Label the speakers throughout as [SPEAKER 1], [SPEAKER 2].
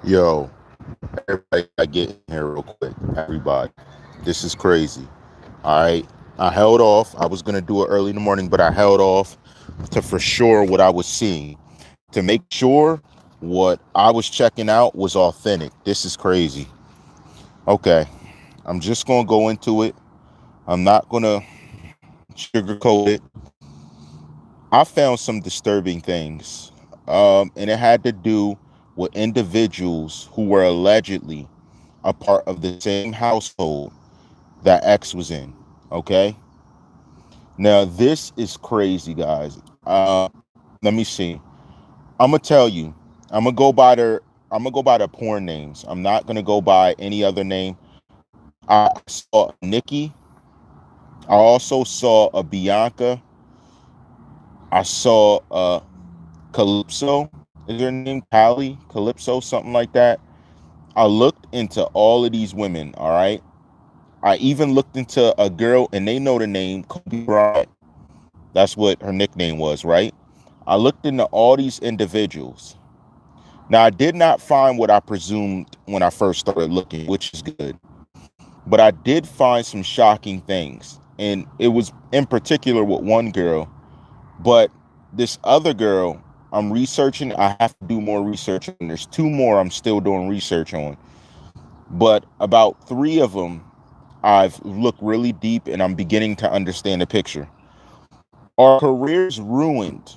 [SPEAKER 1] Yo, everybody, I get in here real quick. Everybody, this is crazy. All right, I held off. I was gonna do it early in the morning, but I held off to for sure what I was seeing to make sure what I was checking out was authentic. This is crazy. Okay, I'm just gonna go into it. I'm not gonna sugarcoat it. I found some disturbing things, and it had to do with individuals who were allegedly a part of the same household that X was in. Okay. Now this is crazy, guys. Let me see. I'm gonna tell you. I'm gonna go by their. I'm gonna go by the porn names. I'm not gonna go by any other name. I saw Nikki. I also saw a Bianca. I saw Calypso. Is her name Callie? Calypso, something like that. I looked into all of these women. All right. I even looked into a girl, and they know the name Kobe Bryant. That's what her nickname was, right? I looked into all these individuals. Now, I did not find what I presumed when I first started looking, which is good. But I did find some shocking things. And it was in particular with one girl. But this other girl, I'm researching. I have to do more research. And there's two more I'm still doing research on. But about three of them, I've looked really deep and I'm beginning to understand the picture. Are careers ruined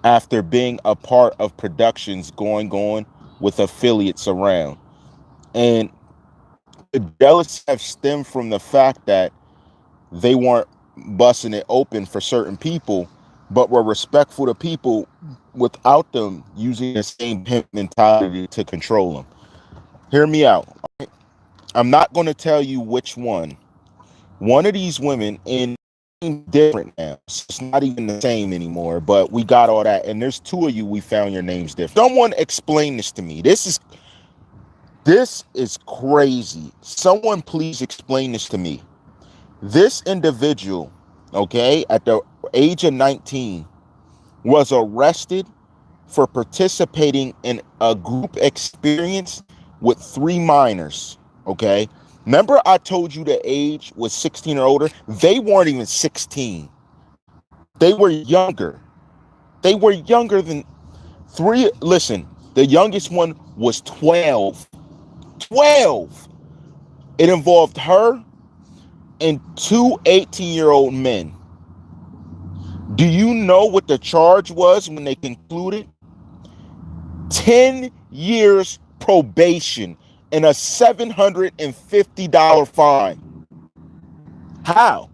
[SPEAKER 1] after being a part of productions going on with affiliates around? And the jealousy have stemmed from the fact that they weren't busting it open for certain people, but were respectful to people without them using the same pimp mentality to control them. Hear me out. I'm not going to tell you which one. One of these women, and different now. So it's not even the same anymore, but we got all that. And there's two of you, we found your names different. Someone explain this to me. This is crazy. Someone please explain this to me. This individual, okay, at the age of 19, was arrested for participating in a group experience with three minors, okay? Remember I told you the age was 16 or older? They weren't even 16. They were younger. They were younger than three. Listen, the youngest one was 12. 12. It involved her and two 18-year-old men. Do you know what the charge was when they concluded? 10 years probation and a $750 fine. How?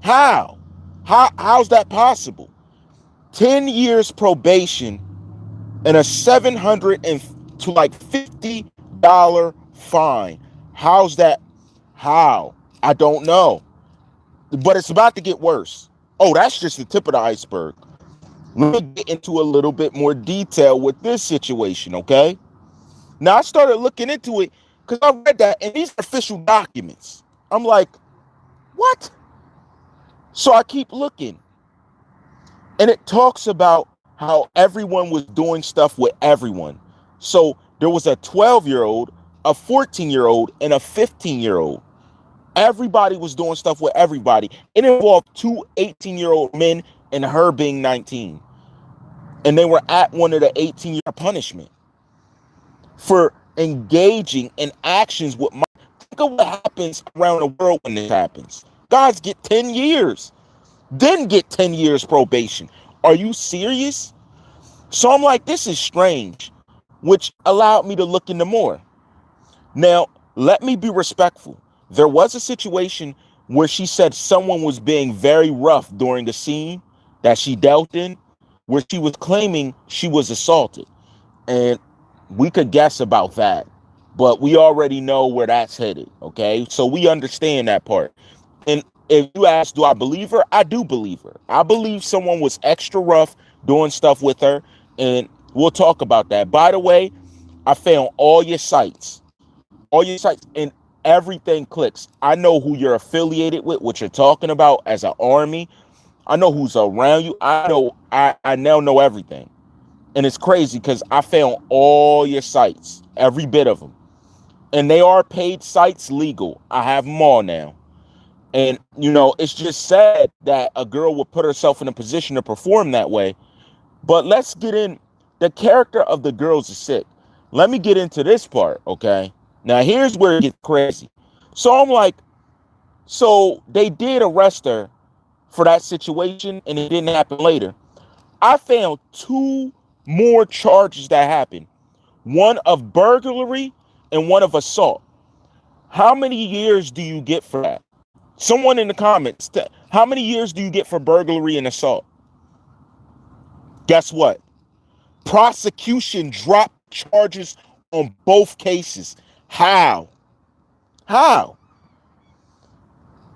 [SPEAKER 1] How? How's that possible? 10 years probation and a 700 and to like $50 fine. How's that? How? I don't know. But it's about to get worse. Oh, that's just the tip of the iceberg. Let me get into a little bit more detail with this situation, okay? Now I started looking into it because I read that, and these are official documents. I'm like, what? So I keep looking, and it talks about how everyone was doing stuff with everyone. So there was a 12-year-old, a 14-year-old, and a 15-year-old. Everybody was doing stuff with everybody. It involved two 18-year-old men and her being 19. And they were at one of the 18-year punishment for engaging in actions with my. Think of what happens around the world when this happens. Guys get 10 years, then get 10 years probation. Are you serious? So I'm like, this is strange, which allowed me to look into more. Now, let me be respectful. There was a situation where she said someone was being very rough during the scene that she dealt in, where she was claiming she was assaulted. And we could guess about that, but we already know where that's headed, okay? So we understand that part. And if you ask, do I believe her? I do believe her. I believe someone was extra rough doing stuff with her, and we'll talk about that. By the way, I found all your sites, and everything clicks. I know who you're affiliated with, what you're talking about as an army. I know who's around you. I now know everything. And it's crazy because I found all your sites, every bit of them. And they are paid sites, legal. I have them all now. And, it's just sad that a girl would put herself in a position to perform that way. But let's get in. The character of the girls is sick. Let me get into this part, okay? Now, here's where it gets crazy. So I'm like, so they did arrest her for that situation, and it didn't happen later. I found two more charges that happened. One of burglary and one of assault. How many years do you get for that? Someone in the comments, how many years do you get for burglary and assault? Guess what? Prosecution dropped charges on both cases. How? How?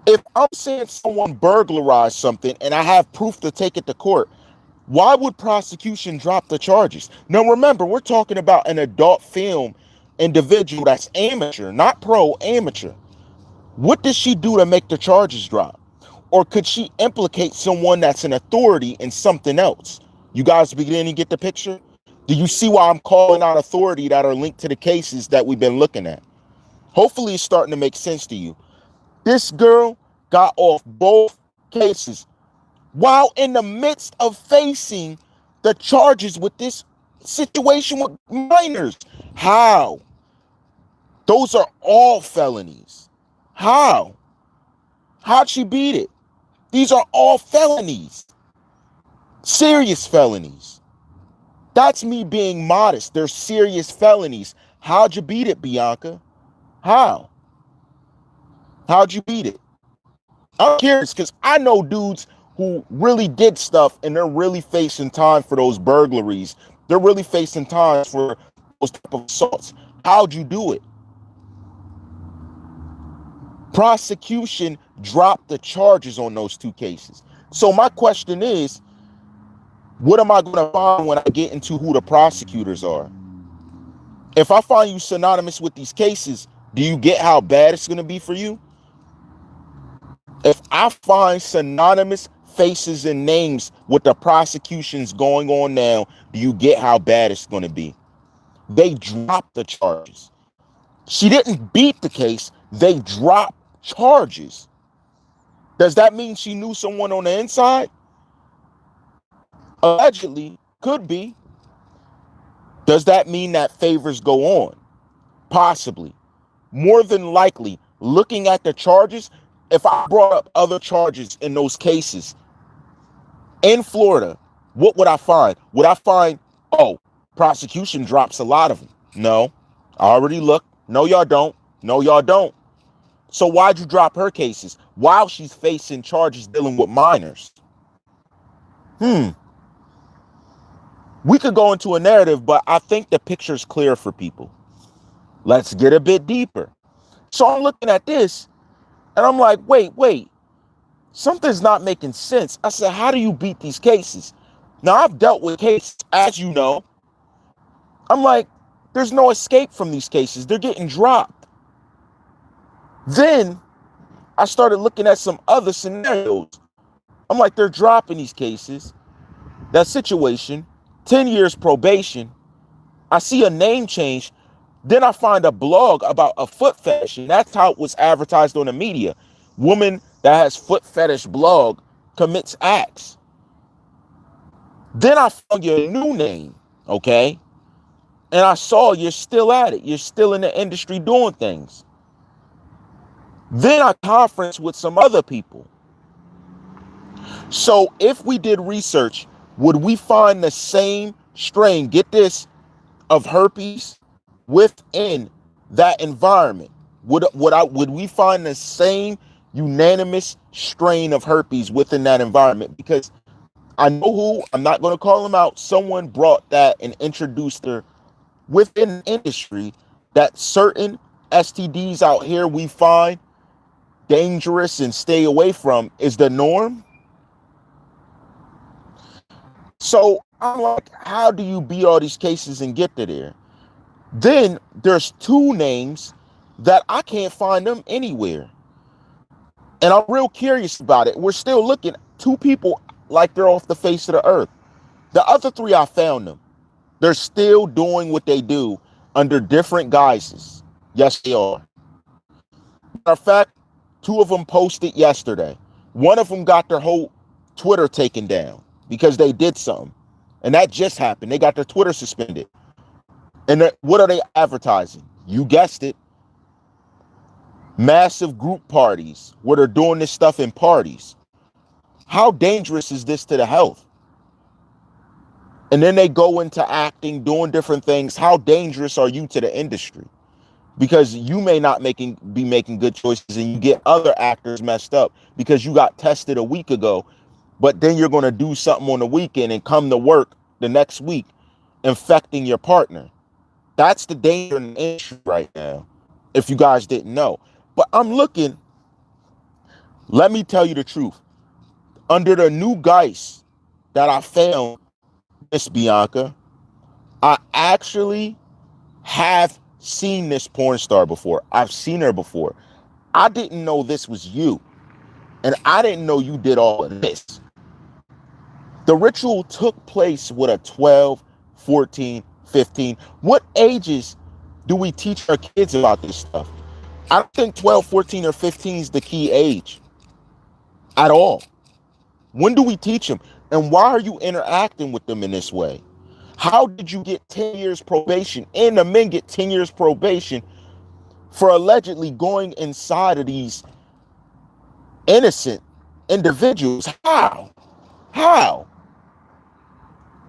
[SPEAKER 1] If I'm saying someone burglarized something and I have proof to take it to court, why would prosecution drop the charges? Now, remember, we're talking about an adult film individual that's amateur, not pro, amateur. What does she do to make the charges drop? Or could she implicate someone that's an authority in something else? You guys beginning to get the picture? Do you see why I'm calling out authority that are linked to the cases that we've been looking at? Hopefully it's starting to make sense to you. This girl got off both cases while in the midst of facing the charges with this situation with minors. How? Those are all felonies. How? How'd she beat it? These are all felonies. Serious felonies. That's me being modest. They're serious felonies. How'd you beat it, Bianca? How? How'd you beat it? I'm curious because I know dudes who really did stuff and they're really facing time for those burglaries. They're really facing time for those type of assaults. How'd you do it? Prosecution dropped the charges on those two cases. So my question is, what am I going to find when I get into who the prosecutors are? If I find you synonymous with these cases, do you get how bad it's going to be for you? If I find synonymous faces and names with the prosecutions going on now, do you get how bad it's going to be? They dropped the charges. She didn't beat the case. They dropped charges. Does that mean she knew someone on the inside? Allegedly, could be. Does that mean that favors go on? Possibly. More than likely, looking at the charges, if I brought up other charges in those cases in Florida, what would I find? Would I find, oh, prosecution drops a lot of them? No. I already looked. No, y'all don't. No, y'all don't. So why'd you drop her cases while she's facing charges dealing with minors? We could go into a narrative, but I think the picture's clear for people. Let's get a bit deeper. So I'm looking at this and I'm like, wait, something's not making sense. I said, how do you beat these cases? Now, I've dealt with cases, as you know. I'm like, there's no escape from these cases. They're getting dropped. Then I started looking at some other scenarios. I'm like, they're dropping these cases. That situation, 10 years probation. I see a name change. Then I find a blog about a foot fetish, and that's how it was advertised on the media. Woman that has foot fetish blog commits acts. Then I found your new name, okay? And I saw you're still at it. You're still in the industry doing things. Then I conferenced with some other people. So if we did research, would we find the same strain, get this, of herpes within that environment? Would we find the same unanimous strain of herpes within that environment? Because I know who, I'm not going to call him out, someone brought that and introduced her within the industry that certain STDs out here we find dangerous and stay away from is the norm. So I'm like, how do you beat all these cases and get to there? Then there's two names that I can't find them anywhere. And I'm real curious about it. We're still looking, two people like they're off the face of the earth. The other three, I found them. They're still doing what they do under different guises. Yes, they are. Matter of fact, two of them posted yesterday. One of them got their whole Twitter taken down because they did something. And that just happened. They got their Twitter suspended. And what are they advertising? You guessed it. Massive group parties where they're doing this stuff in parties. How dangerous is this to the health? And then they go into acting, doing different things. How dangerous are you to the industry? Because you may not be making good choices and you get other actors messed up because you got tested a week ago, but then you're going to do something on the weekend and come to work the next week infecting your partner. That's the danger in the industry right now, if you guys didn't know. But I'm looking, let me tell you the truth. Under the new guise that I found, Miss Bianca, I actually have seen this porn star before. I've seen her before. I didn't know this was you. And I didn't know you did all of this. The ritual took place with a 12, 14, 15. What ages do we teach our kids about this stuff? I don't think 12, 14, or 15 is the key age at all. When do we teach them? And why are you interacting with them in this way? How did you get 10 years probation? And the men get 10 years probation for allegedly going inside of these innocent individuals. How?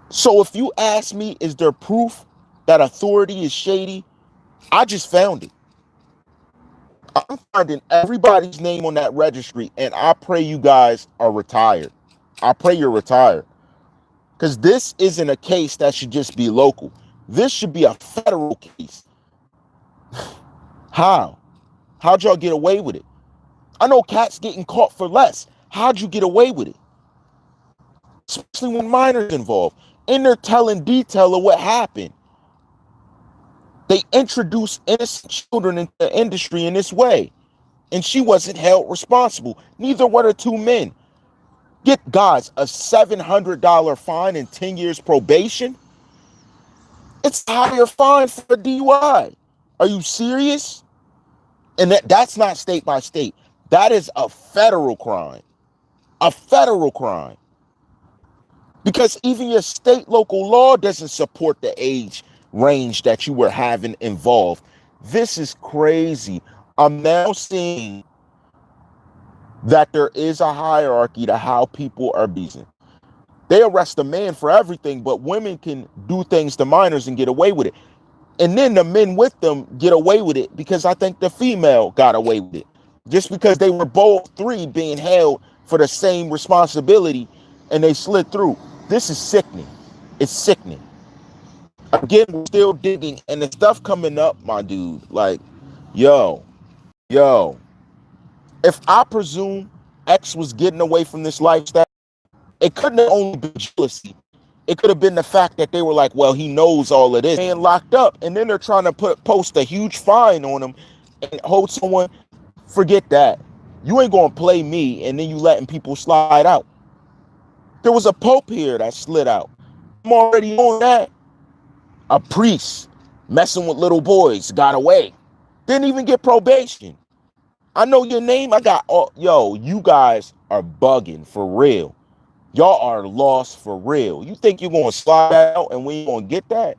[SPEAKER 1] So if you ask me, is there proof that authority is shady? I just found it. I'm finding everybody's name on that registry, and I pray you guys are retired. I pray you're retired. Because this isn't a case that should just be local. This should be a federal case. How? How'd y'all get away with it? I know cats getting caught for less. How'd you get away with it? Especially when minors involved. And they're telling detail of what happened. They introduced innocent children into the industry in this way. And she wasn't held responsible. Neither were the two men. Get guys a $700 fine and 10 years probation? It's a higher fine for a DUI. Are you serious? And that's not state by state. That is a federal crime. A federal crime. Because even your state local law doesn't support the age range that you were having involved. This is crazy. I'm now seeing that there is a hierarchy to how people are abusing. They arrest a man for everything, but women can do things to minors and get away with it. And then the men with them get away with it because I think the female got away with it. Just because they were both three being held for the same responsibility and they slid through. This is sickening. It's sickening. Again, we're still digging and the stuff coming up, my dude. Like, yo. If I presume X was getting away from this lifestyle, it couldn't have only been jealousy. It could have been the fact that they were like, well, he knows all of this and locked up. And then they're trying to post a huge fine on him and hold someone. Forget that. You ain't going to play me and then you letting people slide out. There was a pope here that slid out. I'm already on that. A priest messing with little boys got away. Didn't even get probation. I know your name. I got all. Yo, you guys are bugging for real. Y'all are lost for real. You think you're going to slide out and we ain't going to get that?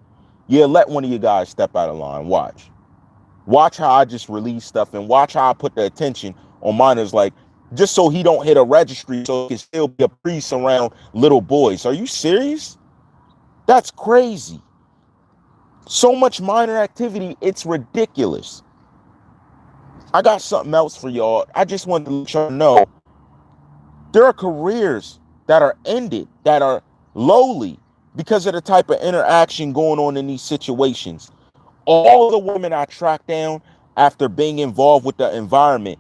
[SPEAKER 1] Yeah, let one of you guys step out of line. Watch how I just release stuff and watch how I put the attention on minors, like just so he don't hit a registry so he can still be a priest around little boys. Are you serious? That's crazy. So much minor activity, it's ridiculous. I got something else for y'all. I just wanted to let y'all know there are careers that are ended, that are lowly because of the type of interaction going on in these situations. All the women I tracked down after being involved with the environment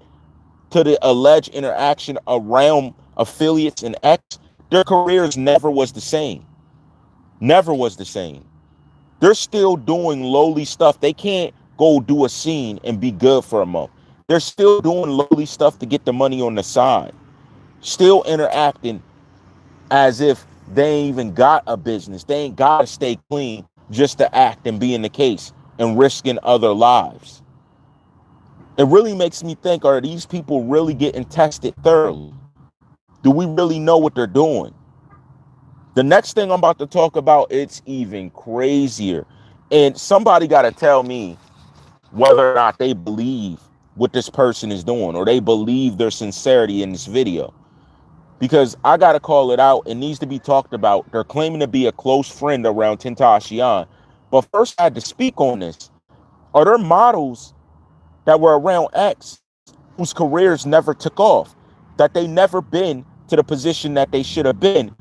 [SPEAKER 1] to the alleged interaction around affiliates and X, their careers never was the same. Never was the same. They're still doing lowly stuff. They can't go do a scene and be good for a month. They're still doing lowly stuff to get the money on the side. Still interacting as if they ain't even got a business. They ain't got to stay clean just to act and be in the case and risking other lives. It really makes me think, are these people really getting tested thoroughly? Do we really know what they're doing? The next thing I'm about to talk about, it's even crazier. And somebody got to tell me whether or not they believe what this person is doing, or they believe their sincerity in this video. Because I got to call it out. It needs to be talked about. They're claiming to be a close friend around Tentacion. But first, I had to speak on this. Are there models that were around X whose careers never took off, that they never been to the position that they should have been,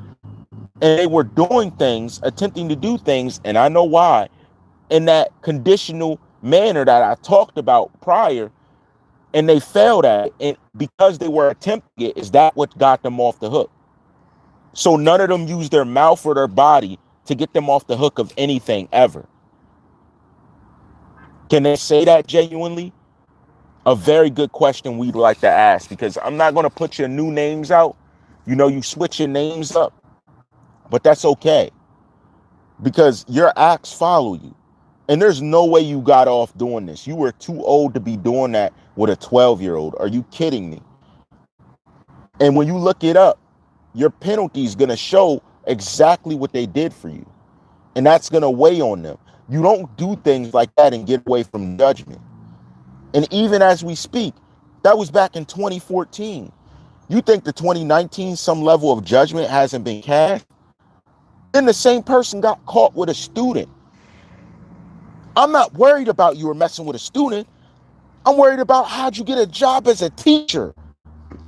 [SPEAKER 1] and they were doing things, attempting to do things, and I know why, in that conditional manner that I talked about prior, and they failed at it, and because they were attempting it, is that what got them off the hook? So none of them used their mouth or their body to get them off the hook of anything ever. Can they say that genuinely? A very good question we'd like to ask, because I'm not going to put your new names out. You know, you switch your names up, but that's okay, because your acts follow you. And there's no way you got off doing this. You were too old to be doing that with a 12-year-old. Are you kidding me? And when you look it up, your penalty is going to show exactly what they did for you. And that's going to weigh on them. You don't do things like that and get away from judgment. And even as we speak, that was back in 2014. You think the 2019 some level of judgment hasn't been cast? Then the same person got caught with a student. I'm not worried about you were messing with a student. I'm worried about how'd you get a job as a teacher,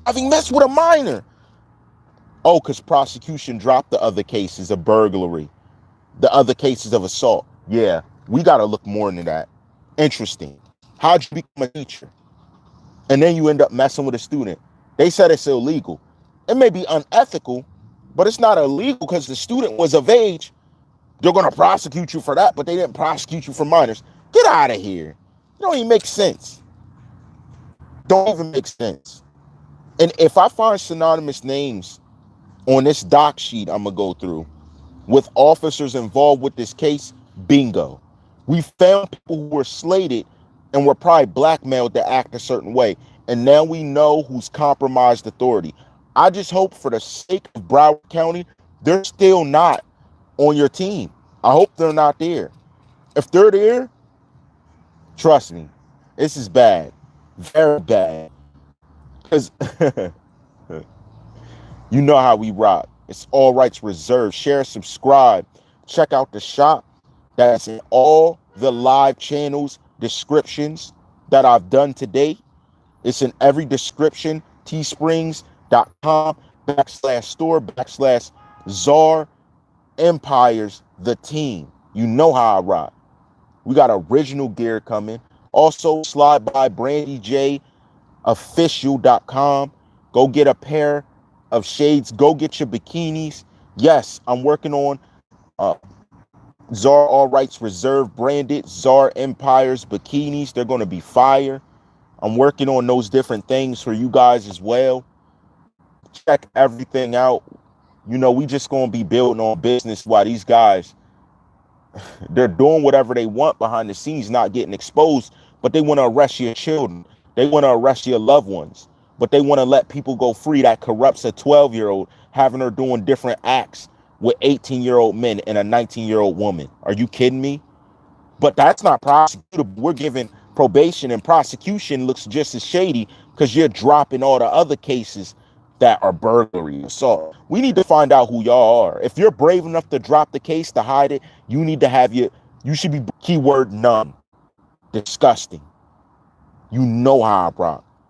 [SPEAKER 1] having messed with a minor. Oh, because prosecution dropped the other cases of burglary, the other cases of assault. Yeah, we got to look more into that. Interesting. How'd you become a teacher? And then you end up messing with a student. They said it's illegal. It may be unethical, but it's not illegal because the student was of age. They're going to prosecute you for that, but they didn't prosecute you for minors. Get out of here. It don't even make sense. Don't even make sense. And if I find synonymous names on this doc sheet I'm going to go through with officers involved with this case, bingo. We found people who were slated and were probably blackmailed to act a certain way. And now we know who's compromised authority. I just hope for the sake of Broward County, they're still not on your team. I hope they're not there. If they're there, trust me, this is bad. Very bad. Because you know how we rock. It's all rights reserved. Share, subscribe. Check out the shop. That's in all the live channels descriptions that I've done today. It's in every description. teesprings.com/store/Czarr Empires, the team. You know how I rock. We got original gear coming. Also, slide by brandyjofficial.com. Go get a pair of shades. Go get your bikinis. Yes, I'm working on Czarr All Rights Reserved branded Czarr Empires bikinis. They're going to be fire. I'm working on those different things for you guys as well. Check everything out. You know, we just going to be building on business while these guys, they're doing whatever they want behind the scenes, not getting exposed, but they want to arrest your children. They want to arrest your loved ones, but they want to let people go free that corrupts a 12-year-old, having her doing different acts with 18-year-old men and a 19-year-old woman. Are you kidding me? But that's not prosecutable. We're giving probation, and prosecution looks just as shady because you're dropping all the other cases that are burglary, assault. We need to find out who y'all are. If you're brave enough to drop the case, to hide it, you need to have you should be keyword numb. Disgusting. You know how I rock.